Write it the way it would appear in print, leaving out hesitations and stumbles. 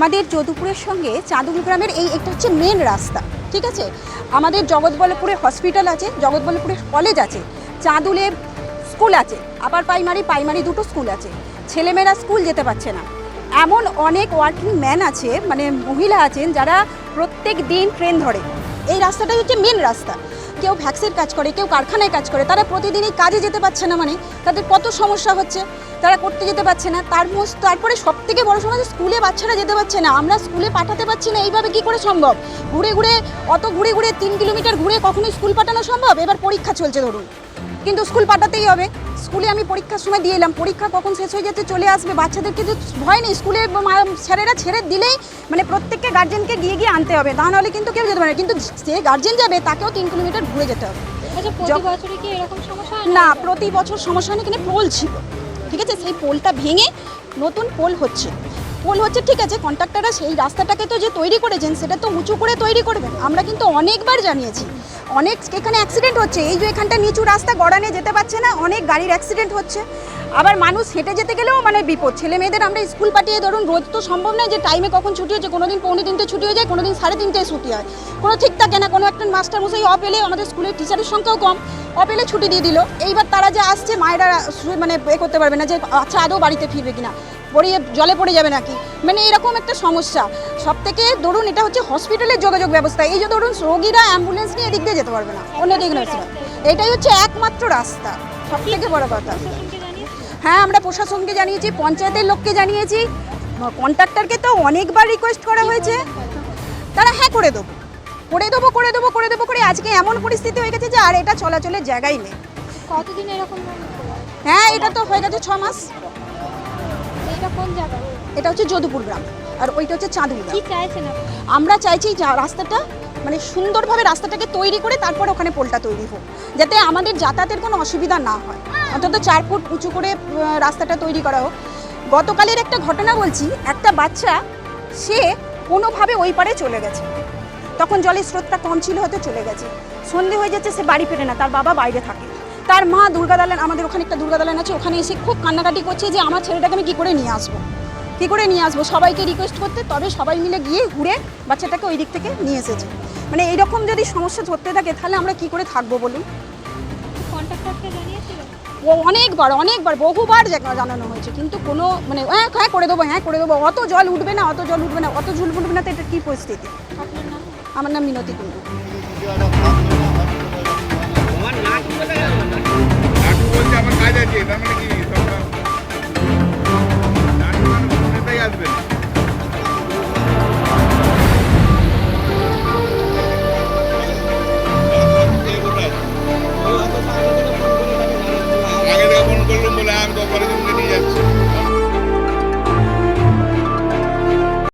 আমাদের যদুপুরের সঙ্গে চাঁদুল গ্রামের এটা হচ্ছে মেন রাস্তা, ঠিক আছে। আমাদের জগৎবল্লভপুরে হসপিটাল আছে, জগৎবল্লভপুরে কলেজ আছে, চাঁদুলে স্কুল আছে, আবার প্রাইমারি দুটো স্কুল আছে। ছেলেমেয়েরা স্কুল যেতে পারছে না। এমন অনেক ওয়ার্কিং ম্যান আছে, মানে মহিলা আছেন যারা প্রত্যেক দিন ট্রেন ধরে। এই রাস্তাটাই হচ্ছে মেন রাস্তা। কেউ ভ্যাক্সের কাজ করে, কেউ কারখানায় কাজ করে, তারা প্রতিদিন এই কাজে যেতে পারছে না, মানে তাদের কত সমস্যা হচ্ছে, তারা করতে যেতে পারছে না। তারপরে সব থেকে বড় সমস্যা, স্কুলে বাচ্চারা যেতে পারছে না, আমরা স্কুলে পাঠাতে পারছি না। এইভাবে কি করে সম্ভব? ঘুরে ঘুরে 3 কিলোমিটার ঘুরে কখনোই স্কুল পাঠানো সম্ভব? এবার পরীক্ষা চলছে ধরুন, কিন্তু স্কুল পাঠাতেই হবে। স্কুলে আমি পরীক্ষার সময় দিয়ে এলাম, পরীক্ষা কখন শেষ হয়ে যাচ্ছে, চলে আসবে, বাচ্চাদেরকে যে ভয় নেই। স্কুলে স্যারেরা ছেড়ে দিলেই মানে প্রত্যেককে গার্জেনকে গিয়ে আনতে হবে, তা নাহলে কিন্তু কেউ যেতে পারে না। কিন্তু যে গার্জেন যাবে তাকেও 3 কিলোমিটার ঘুরে যেতে হবে। না, প্রতি বছর সমস্যা নেই, কিন্তু পোল ছিল, ঠিক আছে। সেই পোলটা ভেঙে নতুন পোল হচ্ছে, ঠিক আছে। কন্ট্রাক্টররা সেই রাস্তাটাকে তো যে তৈরি করেছেন সেটা তো উঁচু করে তৈরি করবেন। আমরা কিন্তু অনেকবার জানিয়েছি, অনেক এখানে অ্যাক্সিডেন্ট হচ্ছে। এই যে এখানটা নিচু রাস্তা, গড়ানে যেতে পারছে না, অনেক গাড়ির অ্যাক্সিডেন্ট হচ্ছে। আবার মানুষ হেঁটে যেতে গেলেও মানে বিপদ। ছেলে মেয়েদের আমরা স্কুল পাঠিয়ে ধরুন, রোজ তো সম্ভব নয় যে টাইমে কখন ছুটি হচ্ছে। কোনোদিন 2:45 ছুটি হয়ে যায়, কোনোদিন 3:30 ছুটি হয়, কোনো ঠিক থাকে না। কোনো একটা মাস্টারমশাই অফ এলে, আমাদের স্কুলের টিচারের সংখ্যাও কম, অফ এলে ছুটি দিয়ে দিল। এইবার তারা যে আসছে, মায়েরা মানে করতে পারবে না যে আচ্ছা আদৌ বাড়িতে ফিরবে কিনা, জলে পড়ে যাবে নাকি, মানে এরকম একটা সমস্যা। সব থেকে ধরুন এটা হচ্ছে হসপিটালের যোগাযোগ ব্যবস্থা। এই যে ধরুন রোগীরা অ্যাম্বুলেন্স নিয়ে এদিক দিয়ে যেতে পারবে না, অন্য দিক নয়। এটাই হচ্ছে একমাত্র রাস্তা, সব থেকে বড় কথা। হ্যাঁ, আমরা প্রশাসনকে জানিয়েছি, পঞ্চায়েতের লোককে জানিয়েছি, কন্ট্রাক্টরকে তো অনেকবার রিকোয়েস্ট করা হয়েছে। তারা হ্যাঁ করে দেবো করে আজকে এমন পরিস্থিতি হয়ে গেছে যে আর এটা চলাচলের জায়গাই নেই। কতদিন এরকম? হ্যাঁ, এটা তো হয়ে গেছে 6 মাস। এটা কোন জায়গা? এটা হচ্ছে যদুপুর গ্রাম, আর ওইটা হচ্ছে চাঁদুল গ্রাম। কি চাইছেন আপনি? আমরা চাইছি রাস্তাটা মানে সুন্দরভাবে রাস্তাটাকে তৈরি করে তারপর ওখানে পোলটা তৈরি হোক, যাতে আমাদের যাতায়াতের কোনো অসুবিধা না হয়। অন্তত 4 ফুট উঁচু করে রাস্তাটা তৈরি করা হোক। গতকালের একটা ঘটনা বলছি, একটা বাচ্চা সে কোনোভাবে ওই পারে চলে গেছে, তখন জলের স্রোতটা কম ছিল, হয়তো চলে গেছে। সন্ধে হয়ে যাচ্ছে, সে বাড়ি ফেরে না, তার বাবা বাইরে থাকে। তার মা দুর্গাদালান, আমাদের ওখানে একটা দুর্গাদালান আছে, ওখানে এসে খুব কান্নাকাটি করছে যে আমার ছেলেটাকে আমি কী করে নিয়ে আসবো, সবাইকে রিকোয়েস্ট করতে, তবে সবাই মিলে গিয়ে ঘুরে বাচ্চাটাকে ওই দিক থেকে নিয়ে এসেছে। মানে এইরকম যদি সমস্যা ধরতে থাকে তাহলে আমরা কি করে থাকবো বলুন? কন্ট্রাক্টরকে জানিয়েছিলেন? অনেকবার বহুবার জানানো হয়েছে, কিন্তু কোনো মানে হ্যাঁ করে দেবো, অত জল উঠবে না, অত ঝুল উঠবে না, তো এটা কী পরিস্থিতি? আপনার নাম? আমার নাম মিনতি কুণ্ডু।